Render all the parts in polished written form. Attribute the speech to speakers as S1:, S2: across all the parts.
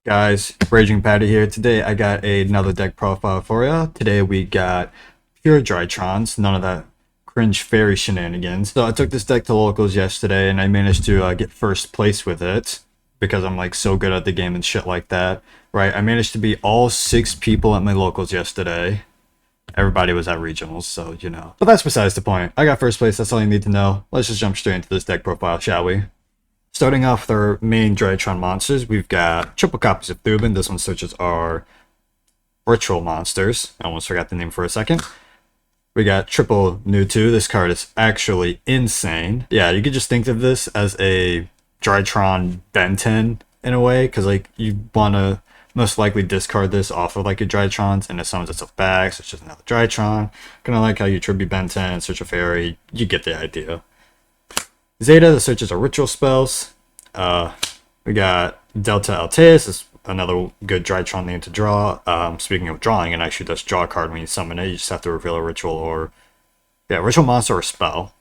S1: Guys, Raging Patty here. Today I got another deck profile for you. Today we got pure Drytrons, none of that cringe fairy shenanigans. So I took this deck to locals yesterday and I managed to get first place with it because I'm like so good at the game and shit like that. Right, I managed to beat all 6 people at my locals yesterday. Everybody was at regionals, so you know. But that's besides the point. I got first place, that's all you need to know. Let's just jump straight into this deck profile, shall we? Starting off with our main Drytron monsters, we've got triple copies of Thuban. This one searches our ritual monsters. I almost forgot the name for a second. We got triple New2. This card is actually insane. Yeah, you could just think of this as a Drytron Ben 10 in a way, because like you want to most likely discard this off of like your Drytrons, and it summons itself back, so it's just another Drytron. Kind of like how you tribute Ben 10 and search a fairy. You get the idea. Zeta, the searches are ritual spells. We got Delta Alteus, is another good Drytron name to draw. Speaking of drawing, it actually does draw a card when you summon it. You just have to reveal a ritual or, yeah, ritual monster or spell.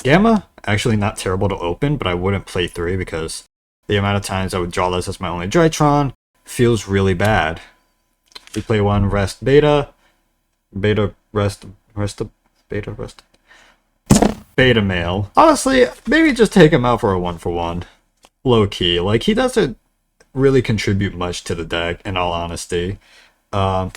S1: Gamma, actually not terrible to open, but I wouldn't play 3 because the amount of times I would draw this as my only Drytron feels really bad. We play 1 Rest Beta, Beta Rest, Beta Rest. Beta male. Honestly, maybe just take him out for a 1-for-1. Low key. Like, he doesn't really contribute much to the deck, in all honesty. However,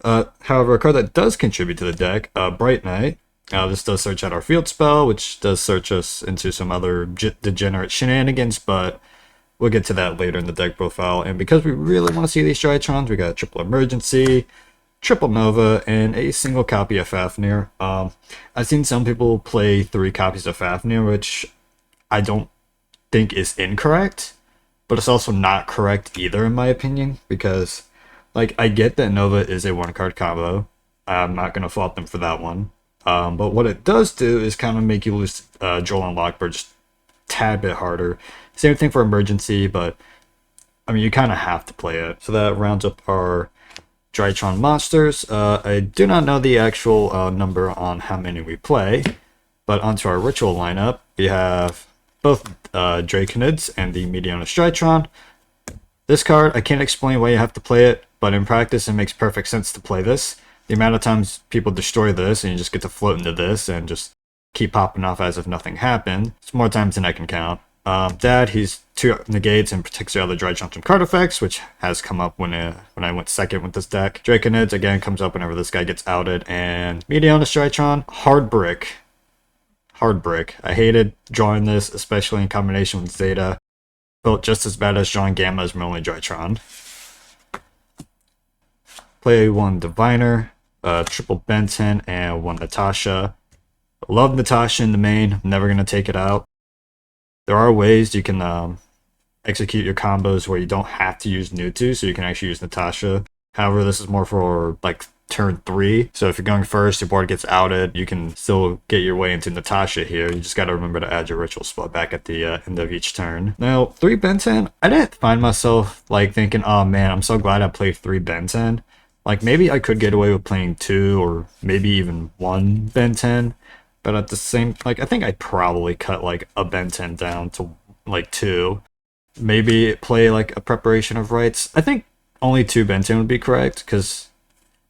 S1: a card that does contribute to the deck, Bright Knight. This does search out our field spell, which does search us into some other degenerate shenanigans, but we'll get to that later in the deck profile. And because we really want to see these Drytrons, we got triple emergency, triple Nova, and a single copy of Fafnir. I've seen some people play 3 copies of Fafnir, which I don't think is incorrect, but it's also not correct either in my opinion, because like I get that Nova is a 1-card combo. I'm not going to fault them for that one. But what it does do is kind of make you lose Joel and Lockbird just a tad bit harder. Same thing for emergency, but I mean you kind of have to play it. So that rounds up our Drytron monsters. I do not know the actual number on how many we play, but onto our ritual lineup, we have both Draconids and the Meteonis Drytron. This card, I can't explain why you have to play it, but in practice it makes perfect sense to play this. The amount of times people destroy this and you just get to float into this and just keep popping off as if nothing happened. It's more times than I can count. Dad, he's 2 negates and protects the other Drytrons from card effects, which has come up when I went second with this deck. Draconids, again, comes up whenever this guy gets outed. And Meteonis Drytron, Hard Brick. Hard Brick. I hated drawing this, especially in combination with Zeta. Felt just as bad as drawing Gamma as my only Drytron. Play 1 Diviner, triple Benton, and 1 Natasha. Love Natasha in the main. I'm never going to take it out. There are ways you can execute your combos where you don't have to use New2, so you can actually use Natasha. However, this is more for like turn 3. So if you're going first, your board gets outed, you can still get your way into Natasha here. You just got to remember to add your ritual spell back at the end of each turn. Now, 3 Benton, I didn't find myself like thinking, oh man, I'm so glad I played 3 Benton. Like maybe I could get away with playing 2 or maybe even 1 Benton. But at the same, like, I think I'd probably cut, like, a Ben 10 down to, like, 2. Maybe play, like, a preparation of rights. I think only 2 Ben 10 would be correct, because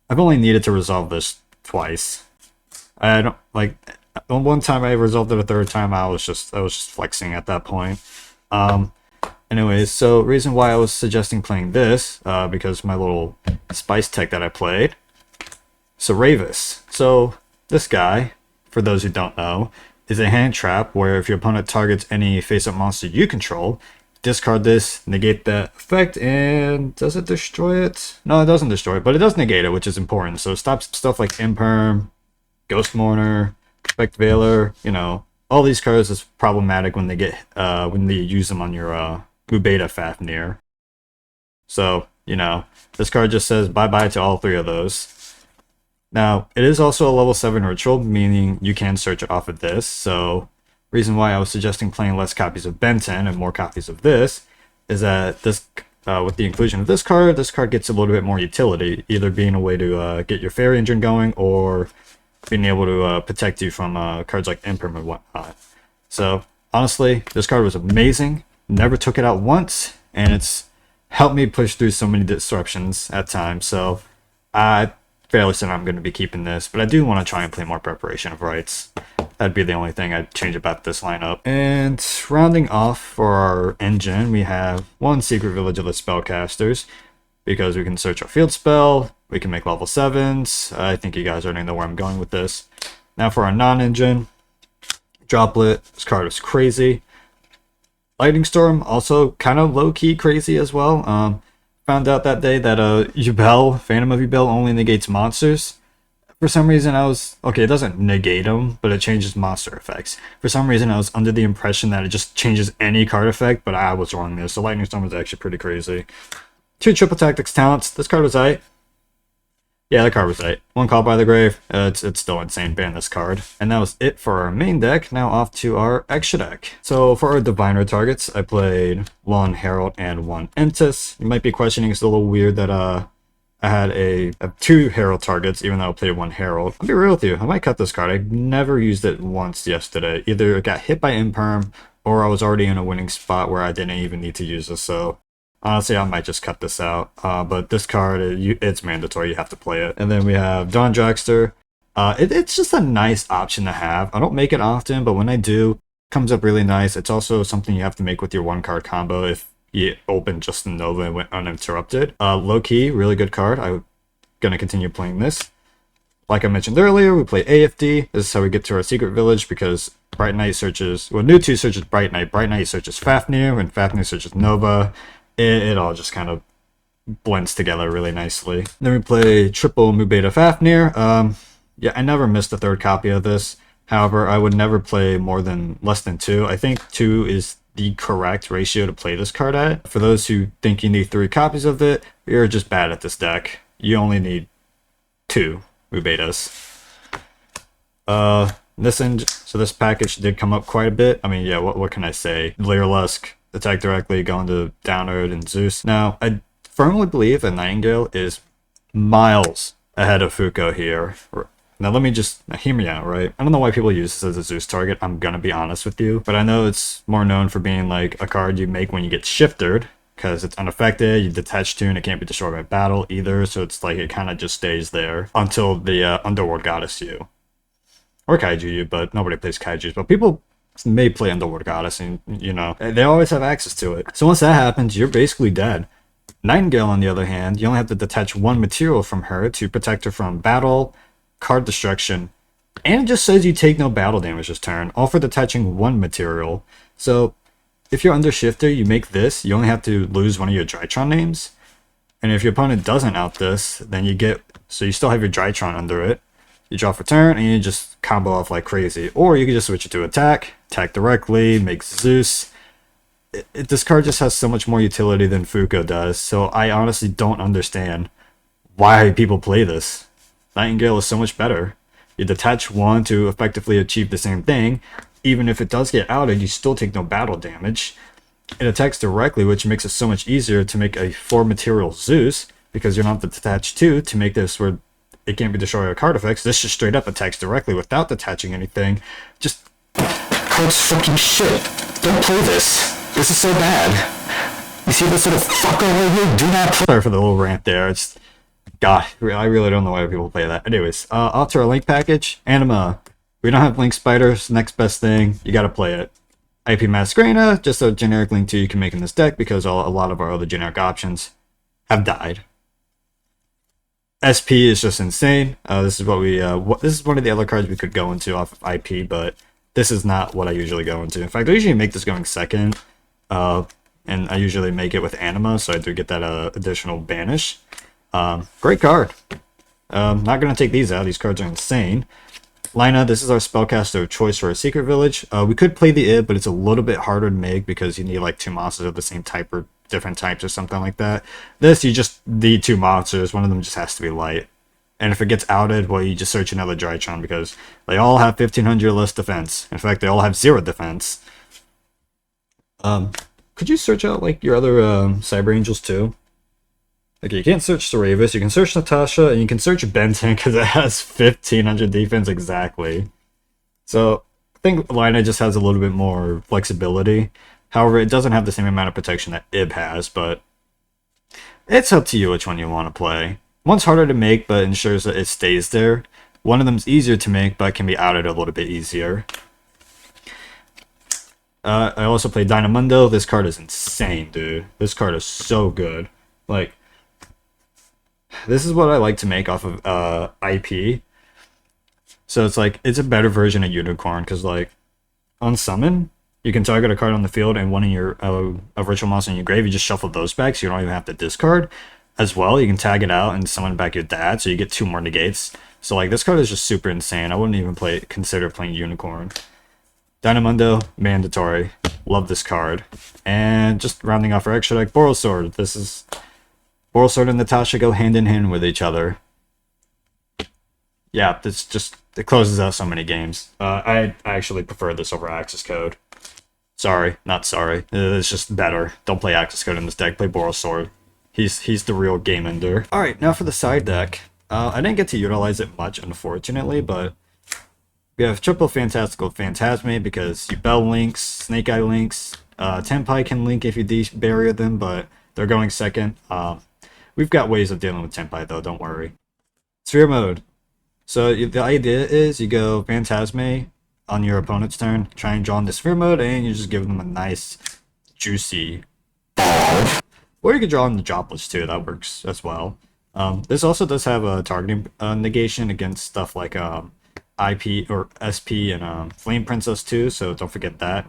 S1: I've only needed to resolve this twice. I don't, like, one time I resolved it a 3rd time, I was just flexing at that point. Anyways, so reason why I was suggesting playing this, because my little spice tech that I played. So Ravis. So, this guy, for those who don't know, is a hand trap where if your opponent targets any face-up monster you control, discard this, negate that effect, and does it destroy it? No, it doesn't destroy it, but it does negate it, which is important. So it stops stuff like Imperm, Ghost Mourner, Effect Veiler, you know, all these cards is problematic when they get when they use them on your Beta Fafnir. So, you know, this card just says bye-bye to all 3 of those. Now, it is also a level 7 ritual, meaning you can search it off of this, so reason why I was suggesting playing less copies of Ben 10 and more copies of this is that this, with the inclusion of this card gets a little bit more utility, either being a way to get your fairy engine going or being able to protect you from cards like Imperm and whatnot. So, honestly, this card was amazing, never took it out once, and it's helped me push through so many disruptions at times. So I fairly certain I'm going to be keeping this, but I do want to try and play more preparation of rights. That'd be the only thing I'd change about this lineup. And rounding off for our engine, we have one secret village of the spellcasters, because we can search our field spell, we can make level 7s. I think you guys already know where I'm going with this. Now for our non-engine, Droplet. This card is crazy. Lightning Storm, also kind of low-key crazy as well. Found out that day that Yubel, Phantom of Yubel, only negates monsters. For some reason I was, okay, it doesn't negate them, but it changes monster effects. For some reason I was under the impression that it just changes any card effect, but I was wrong there. So Lightning Storm was actually pretty crazy. 2 triple tactics talents. This card was right. Yeah, the card was right. 1 Call by the Grave. It's still insane. Ban this card. And that was it for our main deck. Now off to our extra deck. So for our diviner targets, I played 1 Herald and 1 Entis. You might be questioning, it's a little weird that I have 2 Herald targets, even though I played 1 Herald. I'll be real with you, I might cut this card. I never used it once yesterday. Either it got hit by Imperm, or I was already in a winning spot where I didn't even need to use this, so honestly, I might just cut this out. But this card, it's mandatory. You have to play it. And then we have Dawn Dragster. It's just a nice option to have. I don't make it often, but when I do, it comes up really nice. It's also something you have to make with your 1-card combo if you open just the Nova and went uninterrupted. Low-key, really good card. I'm going to continue playing this. Like I mentioned earlier, we play AFD. This is how we get to our secret village, because Bright Knight searches... Well, New 2 searches Bright Knight searches Fafnir, and Fafnir searches Nova. It all just kind of blends together really nicely. Then we play triple Mu Beta Fafnir. Yeah, I never missed a 3rd copy of this. However, I would never play less than 2. I think 2 is the correct ratio to play this card at. For those who think you need 3 copies of it, you're just bad at this deck. You only need 2 Mu Betas. So this package did come up quite a bit. I mean, yeah, what can I say? Leerlusk. Attack directly, going to Downerd and Zeus. Now, I firmly believe that Nightingale is miles ahead of Fuko here. Now, let me just hear me out, right? I don't know why people use this as a Zeus target, I'm gonna be honest with you. But I know it's more known for being like a card you make when you get shifted, because it's unaffected, you detach to, and it can't be destroyed by battle either. So it's like it kind of just stays there until the Underworld Goddess you. Or Kaiju you, but nobody plays Kaijus. But people may play Underworld Goddess, and you know, they always have access to it. So once that happens, you're basically dead. Nightingale, on the other hand, you only have to detach 1 material from her to protect her from battle, card destruction, and it just says you take no battle damage this turn, all for detaching 1 material. So if you're under shifter, you make this, you only have to lose 1 of your Drytron names, and if your opponent doesn't out this, then you get, so you still have your Drytron under it. You draw for turn, and you just combo off like crazy. Or you can just switch it to attack directly, make Zeus. This card just has so much more utility than Fuko does, so I honestly don't understand why people play this. Nightingale is so much better. You detach 1 to effectively achieve the same thing. Even if it does get outed, you still take no battle damage. It attacks directly, which makes it so much easier to make a 4-material Zeus, because you don't have to detach 2 to make this where it can't be destroyed by card effects. This just straight up attacks directly without detaching anything. Just card's fucking shit. Don't play this. This is so bad. You see this little fucker right here? Do not play. Sorry for the little rant there. It's God, I really don't know why people play that. Anyways, off to our link package. Anima. We don't have link spiders. Next best thing. You gotta play it. IP Masquerena, just a generic link 2 you can make in this deck, because a lot of our other generic options have died. SP is just insane. This is what we this is one of the other cards we could go into off of IP, but this is not what I usually go into. In fact, I usually make this going second, and I usually make it with Anima, so I do get that additional banish. Great card. Not gonna take these out. These cards are insane. Lina, this is our spellcaster of choice for a secret village. We could play the Ib, but it's a little bit harder to make because you need like 2 monsters of the same type or different types or something like that. This, you just need 2 monsters. One of them just has to be light. And if it gets outed, well, you just search another Drytron, because they all have 1500 less defense. In fact, they all have 0 defense. Could you search out like your other Cyber Angels too? Okay, you can't search Saravis, you can search Natasha, and you can search Benton because it has 1500 defense exactly. So I think Lina just has a little bit more flexibility. However, it doesn't have the same amount of protection that Ib has, but It's up to you which one you want to play. One's harder to make, but ensures that it stays there. One of them's easier to make, but can be outed a little bit easier. I also play Dynamundo. This card is insane, dude. This card is so good. Like, this is what I like to make off of IP. So it's like, it's a better version of Unicorn, because like, on summon, you can target a card on the field and one in your a ritual monster in your grave. You just shuffle those back, so you don't even have to discard. As well, you can tag it out and summon back your dad, so you get 2 more negates. So like, this card is just super insane. I wouldn't even consider playing Unicorn. Dynamundo, mandatory. Love this card. And just rounding off our extra deck, Boral Sword. This is Boral Sword and Natasha go hand in hand with each other. Yeah, this just, it closes out so many games. I actually prefer this over Access Code. Sorry, not sorry. It's just better. Don't play Access Code in this deck. Play Boral Sword. He's the real game ender. All right, now for the side deck. I didn't get to utilize it much, unfortunately, but we have triple Fantastical Phantasme because you Bell links, Snake Eye links, Tenpai can link if you barrier them, but they're going second. We've got ways of dealing with Tenpai though, don't worry. Sphere mode. So the idea is you go Phantasme on your opponent's turn, try and draw into Sphere mode, and you just give them a nice, juicy ball. Or you could draw in the droplets too, that works as well. This also does have a targeting negation against stuff like IP or SP and Flame Princess too, so don't forget that.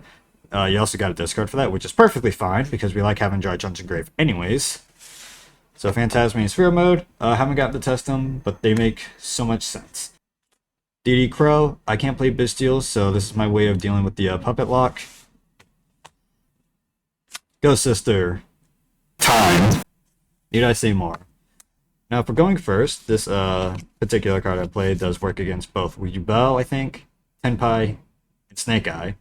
S1: You also got a discard for that, which is perfectly fine because we like having Drytron Grave anyways. So Phantasme and Sphere mode, haven't got to test them, but they make so much sense. DD Crow, I can't play bystials, so this is my way of dealing with the puppet lock. Ghost Sister. Time. Need I say more? Now, if we're going first, this particular card I played does work against both Yubel, I think, Tenpai, and Snake Eye.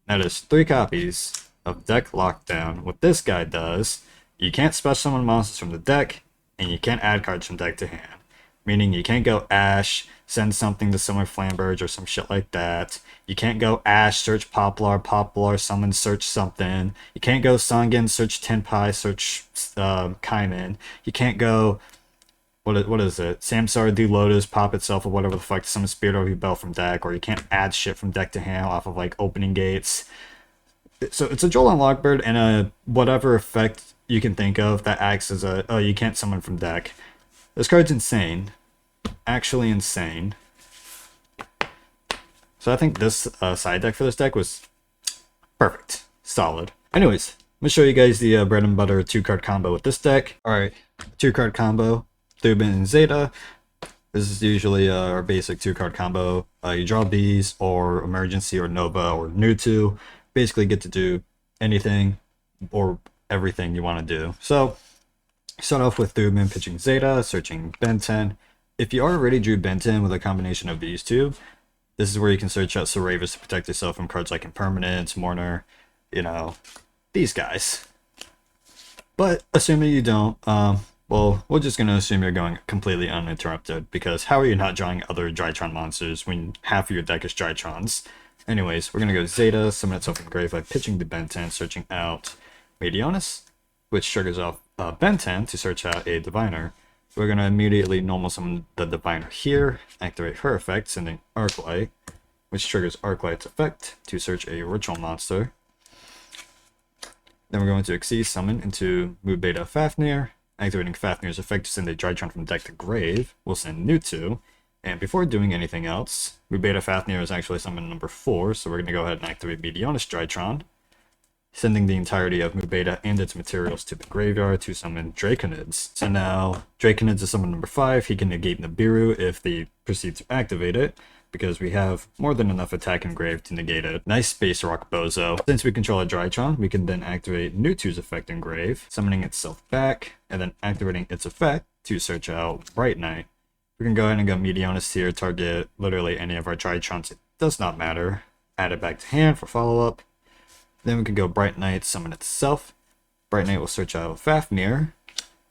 S1: That is 3 copies of Deck Lockdown. What this guy does, you can't special summon monsters from the deck, and you can't add cards from deck to hand. Meaning you can't go Ash, send something to summon Flamberge or some shit like that. You can't go Ash, search Poplar, summon, search something. You can't go Sangen, search Tenpai, search Kaiman. You can't go, what is it? Samsara, do Lotus, pop itself or whatever the fuck to summon Spirit or Rebel from deck, or you can't add shit from deck to hand off of like opening gates. So it's a Joel and Lockbird and a whatever effect you can think of that acts as a, oh, you can't summon from deck. This card's insane. Actually insane. So I think this side deck for this deck was perfect. Solid. Anyways, I'm going to show you guys the bread and butter 2-card combo with this deck. Alright, 2-card combo. Thubin and Zeta. This is usually our basic 2-card combo. You draw these, or Emergency, or Nova, or New2. Basically get to do anything or everything you want to do. So, start off with Thubin pitching Zeta, searching Ben 10. If you already drew Ben 10 with a combination of these two, this is where you can search out Saravis to protect yourself from cards like Impermanence, Mourner, you know, these guys. But assuming you don't, well, we're just going to assume you're going completely uninterrupted, because how are you not drawing other Drytron monsters when half of your deck is Drytrons? Anyways, we're going to go Zeta, summon itself from grave by pitching the Ben 10, searching out Medionis, which triggers off Ben 10 to search out a Diviner. We're going to immediately normal summon the Diviner here, activate her effect, sending Arclight, which triggers Arclight's effect to search a ritual monster. Then we're going to Exceed summon into Mubeta Fafnir, activating Fafnir's effect to send a Drytron from deck to grave. We'll send New2, and before doing anything else, Mubeta Fafnir is actually summon number 4, so we're going to go ahead and activate Medionis Drytron, sending the entirety of Mubeta and its materials to the graveyard to summon Draconids. So now, Draconids is summon number 5, he can negate Nibiru if they proceed to activate it, because we have more than enough attack in grave to negate it. Nice Space Rock Bozo. Since we control a Drytron, we can then activate New2's effect in grave, summoning itself back, and then activating its effect to search out Bright Knight. We can go ahead and go Medionis here, target literally any of our Drytrons, it does not matter. Add it back to hand for follow-up. Then we can go Bright Knight, summon itself. Bright Knight will search out Fafnir,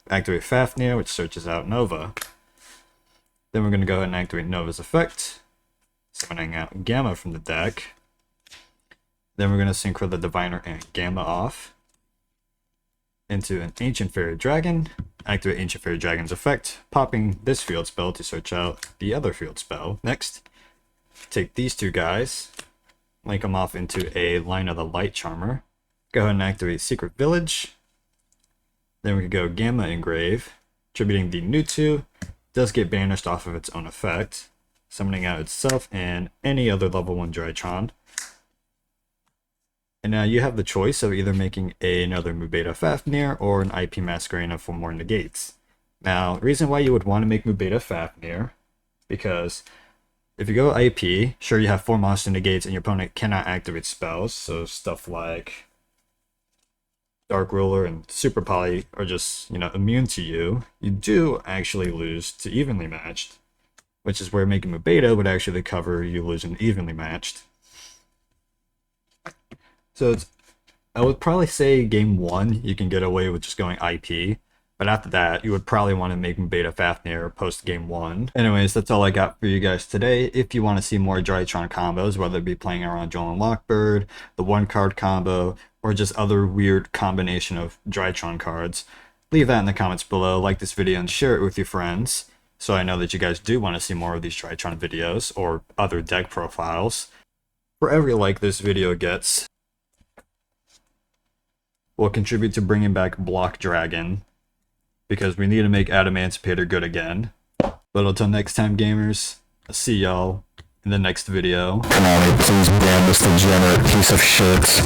S1: activate Fafnir, which searches out Nova. Then we're going to go ahead and activate Nova's effect, summoning out Gamma from the deck. Then we're going to synchro the Diviner and Gamma off. into an Ancient Fairy Dragon, activate Ancient Fairy Dragon's effect, popping this field spell to search out the other field spell. Next, take these two guys, link them off into a Line of the Light Charmer. Go ahead and activate Secret Village. Then we can go Gamma Engrave, attributing the Newtwo, does get banished off of its own effect, summoning out itself and any other level 1 Drytron. And now you have the choice of either making another Mubeta Fafnir or an IP Masquerena for more negates. Now, the reason why you would want to make Mubeta Fafnir, because if you go IP, sure you have 4 monster negates and your opponent cannot activate spells, so stuff like Dark Ruler and Super Poly are just, immune to you. You do actually lose to Evenly Matched, which is where making Mubeta would actually cover you losing Evenly Matched. So I would probably say game 1 you can get away with just going IP, but after that you would probably want to make Mubeta Fafnir post game 1. Anyways, that's all I got for you guys today. If you want to see more Drytron combos, whether it be playing around Joel and Lockbird, the 1-card combo, or just other weird combination of Drytron cards, leave that in the comments below, like this video and share it with your friends, so I know that you guys do want to see more of these Drytron videos or other deck profiles. For every like this video gets, will contribute to bringing back Block Dragon, because we need to make Adamancipator good again. But until next time, gamers, I'll see y'all in the next video.
S2: Konami, please ban this degenerate piece of shit.